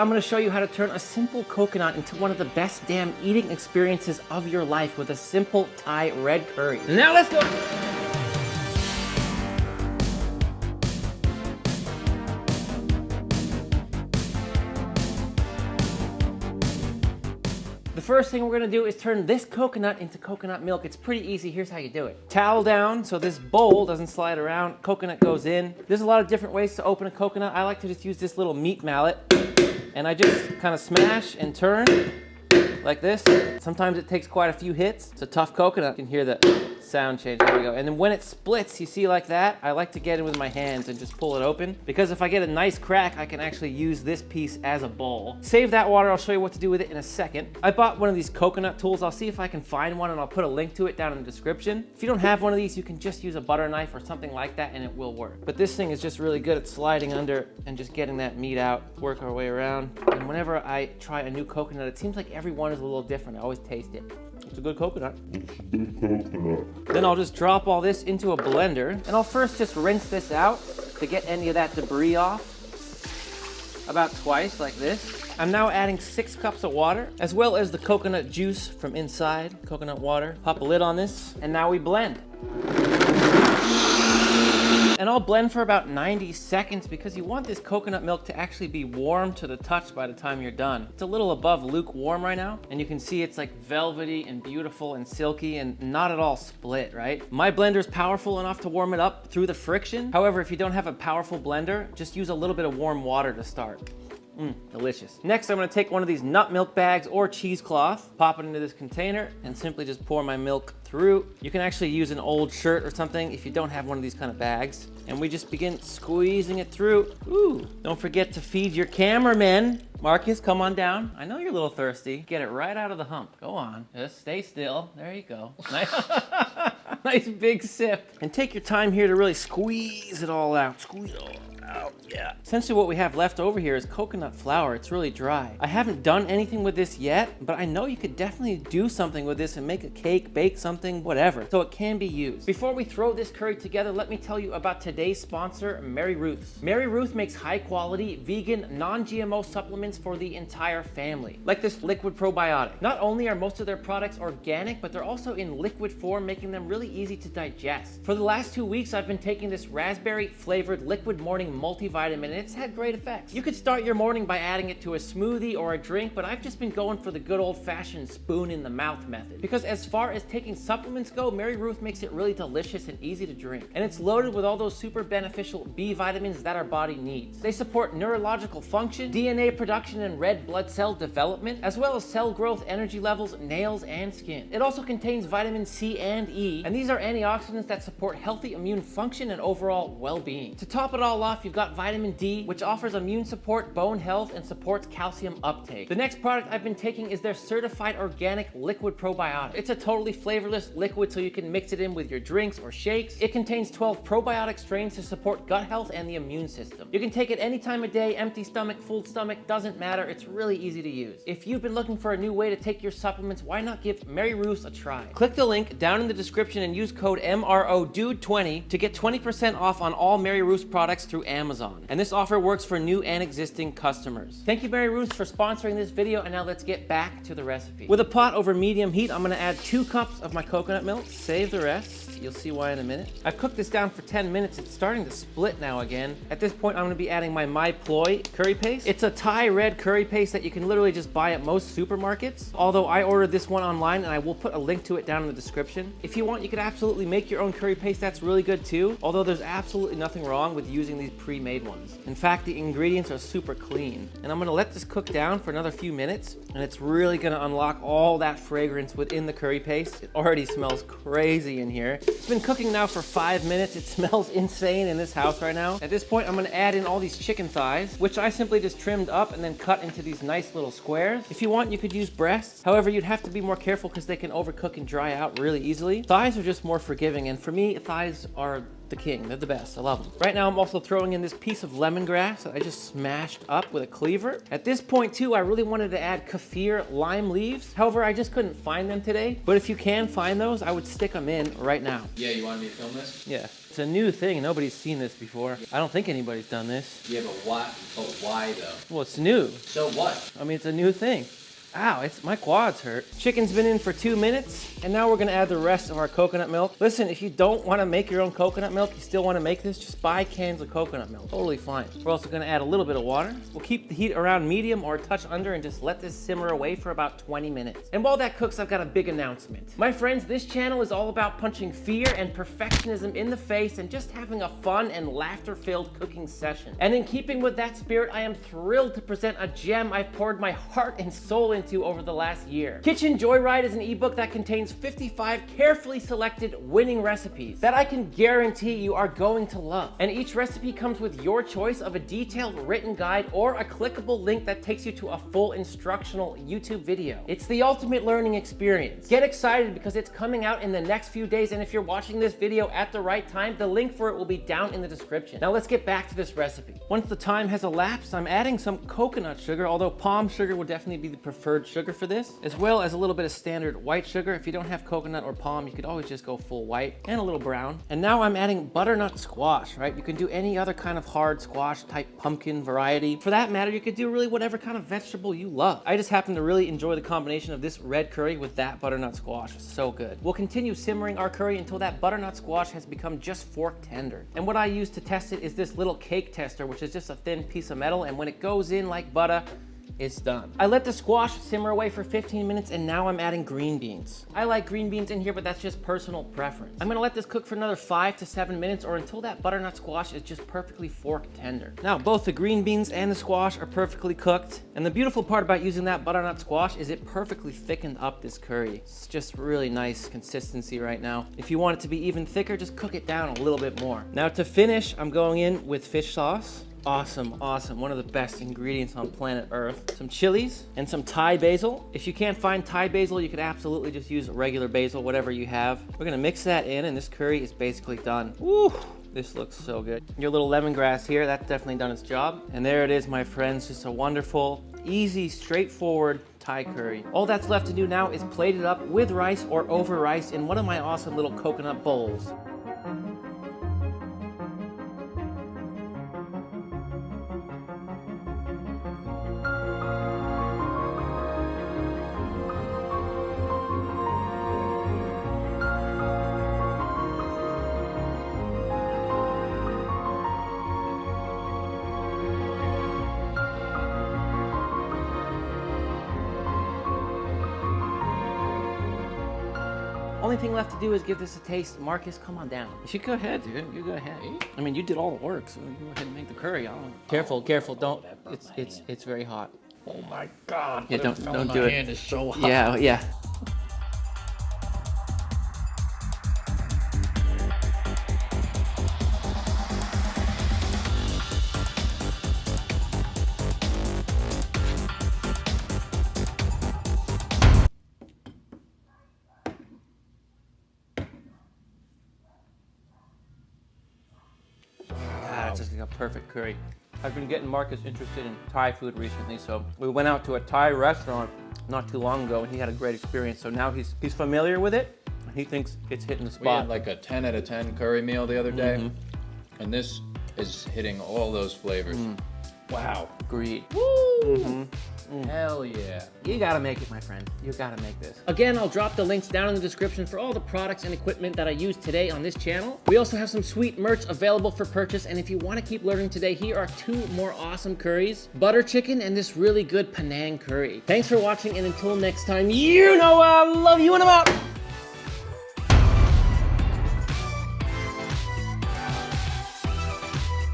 I'm gonna show you how to turn a simple coconut into one of the best damn eating experiences of your life with a simple Thai red curry. Now let's go. The first thing we're gonna do is turn this coconut into coconut milk. It's pretty easy. Here's how you do it. Towel down so this bowl doesn't slide around. Coconut goes in. There's a lot of different ways to open a coconut. I like to just use this little meat mallet and I just kind of smash and turn like this. Sometimes it takes quite a few hits. It's a tough coconut. You can hear the sound change. There we go. And then when it splits, you see like that, I like to get in with my hands and just pull it open, because if I get a nice crack, I can actually use this piece as a bowl. Save that water. I'll show you what to do with it in a second. I bought one of these coconut tools. I'll see if I can find one and I'll put a link to it down in the description. If you don't have one of these, you can just use a butter knife or something like that and it will work. But this thing is just really good at sliding under and just getting that meat out, work our way around. And whenever I try a new coconut, it seems like every one is a little different. I always taste it. It's a good coconut. Then I'll just drop all this into a blender, and I'll first just rinse this out to get any of that debris off. About twice, like this. I'm now adding 6 cups of water, as well as the coconut juice from inside, coconut water. Pop a lid on this, and now we blend. And I'll blend for about 90 seconds because you want this coconut milk to actually be warm to the touch by the time you're done. It's a little above lukewarm right now, and you can see it's like velvety and beautiful and silky and not at all split, right? My blender's powerful enough to warm it up through the friction. However, if you don't have a powerful blender, just use a little bit of warm water to start. Delicious. Next, I'm gonna take one of these nut milk bags or cheesecloth, pop it into this container, and simply just pour my milk through. You can actually use an old shirt or something if you don't have one of these kind of bags. And we just begin squeezing it through. Ooh, don't forget to feed your cameraman. Marcus, come on down. I know you're a little thirsty. Get it right out of the hump. Go on, just stay still. There you go. Nice, nice big sip. And take your time here to really squeeze it all out. Squeeze it all out, yeah. Essentially what we have left over here is coconut flour. It's really dry. I haven't done anything with this yet, but I know you could definitely do something with this and make a cake, bake something, whatever. So it can be used. Before we throw this curry together, let me tell you about today's sponsor, Mary Ruth's. Mary Ruth makes high quality, vegan, non-GMO supplements for the entire family, like this liquid probiotic. Not only are most of their products organic, but they're also in liquid form, making them really easy to digest. For the last 2 weeks, I've been taking this raspberry flavored liquid morning multivitamin, and it's had great effects. You could start your morning by adding it to a smoothie or a drink, but I've just been going for the good old-fashioned spoon in the mouth method. Because as far as taking supplements go, Mary Ruth makes it really delicious and easy to drink. And it's loaded with all those super beneficial B vitamins that our body needs. They support neurological function, DNA production, and red blood cell development, as well as cell growth, energy levels, nails, and skin. It also contains vitamin C and E, and these are antioxidants that support healthy immune function and overall well-being. To top it all off, you've got vitamin D, which offers immune support, bone health, and supports calcium uptake. The next product I've been taking is their certified organic liquid probiotic. It's a totally flavorless liquid, so you can mix it in with your drinks or shakes. It contains 12 probiotic strains to support gut health and the immune system. You can take it any time of day, empty stomach, full stomach, doesn't matter. It's really easy to use. If you've been looking for a new way to take your supplements, why not give Mary Ruth's a try? Click the link down in the description and use code MRODUDE20 to get 20% off on all Mary Ruth's products through Amazon. And this offer works for new and existing customers. Thank you, Mary Ruth, for sponsoring this video, and now let's get back to the recipe. With a pot over medium heat, I'm gonna add 2 cups of my coconut milk. Save the rest. You'll see why in a minute. I've cooked this down for 10 minutes. It's starting to split now again. At this point, I'm gonna be adding my My Ploy curry paste. It's a Thai red curry paste that you can literally just buy at most supermarkets. Although I ordered this one online, and I will put a link to it down in the description. If you want, you could absolutely make your own curry paste. That's really good too. Although there's absolutely nothing wrong with using these pre-made ones. In fact, the ingredients are super clean. And I'm gonna let this cook down for another few minutes, and it's really gonna unlock all that fragrance within the curry paste. It already smells crazy in here. It's been cooking now for 5 minutes. It smells insane in this house right now. At this point, I'm gonna add in all these chicken thighs, which I simply just trimmed up and then cut into these nice little squares. If you want, you could use breasts. However, you'd have to be more careful because they can overcook and dry out really easily. Thighs are just more forgiving, and for me, thighs are the king. They're the best. I love them. Right now, I'm also throwing in this piece of lemongrass that I just smashed up with a cleaver. At this point too, I really wanted to add kaffir lime leaves. However, I just couldn't find them today. But if you can find those, I would stick them in right now. Yeah, you wanted me to film this? Yeah. It's a new thing. Nobody's seen this before. I don't think anybody's done this. Yeah, but why though? Well, it's new. So what? I mean, it's a new thing. Ow, my quads hurt. Chicken's been in for 2 minutes, and now we're gonna add the rest of our coconut milk. Listen, if you don't wanna make your own coconut milk, you still wanna make this, just buy cans of coconut milk. Totally fine. We're also gonna add a little bit of water. We'll keep the heat around medium or a touch under and just let this simmer away for about 20 minutes. And while that cooks, I've got a big announcement. My friends, this channel is all about punching fear and perfectionism in the face and just having a fun and laughter-filled cooking session. And in keeping with that spirit, I am thrilled to present a gem I've poured my heart and soul into over the last year. Kitchen Joyride is an ebook that contains 55 carefully selected winning recipes that I can guarantee you are going to love. And each recipe comes with your choice of a detailed written guide or a clickable link that takes you to a full instructional YouTube video. It's the ultimate learning experience. Get excited because it's coming out in the next few days, and if you're watching this video at the right time, the link for it will be down in the description. Now let's get back to this recipe. Once the time has elapsed, I'm adding some coconut sugar, although palm sugar will definitely be the preferred sugar for this, as well as a little bit of standard white sugar. If you don't have coconut or palm, you could always just go full white and a little brown. And now I'm adding butternut squash, right? You can do any other kind of hard squash type pumpkin variety. For that matter, you could do really whatever kind of vegetable you love. I just happen to really enjoy the combination of this red curry with that butternut squash. So good. We'll continue simmering our curry until that butternut squash has become just fork tender. And what I use to test it is this little cake tester, which is just a thin piece of metal, and when it goes in like butter, it's done. I let the squash simmer away for 15 minutes, and now I'm adding green beans. I like green beans in here, but that's just personal preference. I'm gonna let this cook for another 5 to 7 minutes, or until that butternut squash is just perfectly fork tender. Now, both the green beans and the squash are perfectly cooked, and the beautiful part about using that butternut squash is it perfectly thickened up this curry. It's just really nice consistency right now. If you want it to be even thicker, just cook it down a little bit more. Now to finish, I'm going in with fish sauce. Awesome, awesome. One of the best ingredients on planet Earth. Some chilies and some Thai basil. If you can't find Thai basil, you could absolutely just use regular basil, whatever you have. We're gonna mix that in, and this curry is basically done. Woo! This looks so good. Your little lemongrass here, that's definitely done its job. And there it is, my friends. Just a wonderful, easy, straightforward Thai curry. All that's left to do now is plate it up with rice or over rice in one of my awesome little coconut bowls. Only thing left to do is give this a taste. Marcus, come on down. You should go ahead, dude. You go ahead. I mean, you did all the work, so you go ahead and make the curry. Careful, careful. Don't. It's very hot. Oh my God! Yeah, don't do it. My hand is so hot. Yeah, yeah. It's just like a perfect curry. I've been getting Marcus interested in Thai food recently, so we went out to a Thai restaurant not too long ago, and he had a great experience. So now he's familiar with it, and he thinks it's hitting the spot. We had like a 10 out of 10 curry meal the other day, and this is hitting all those flavors. Wow. Agreed. Woo! Hell yeah. You gotta make it, my friend. You gotta make this. Again, I'll drop the links down in the description for all the products and equipment that I use today on this channel. We also have some sweet merch available for purchase, and if you want to keep learning today, here are 2 more awesome curries. Butter chicken and this really good Penang curry. Thanks for watching, and until next time, you know I love you, and I'm out.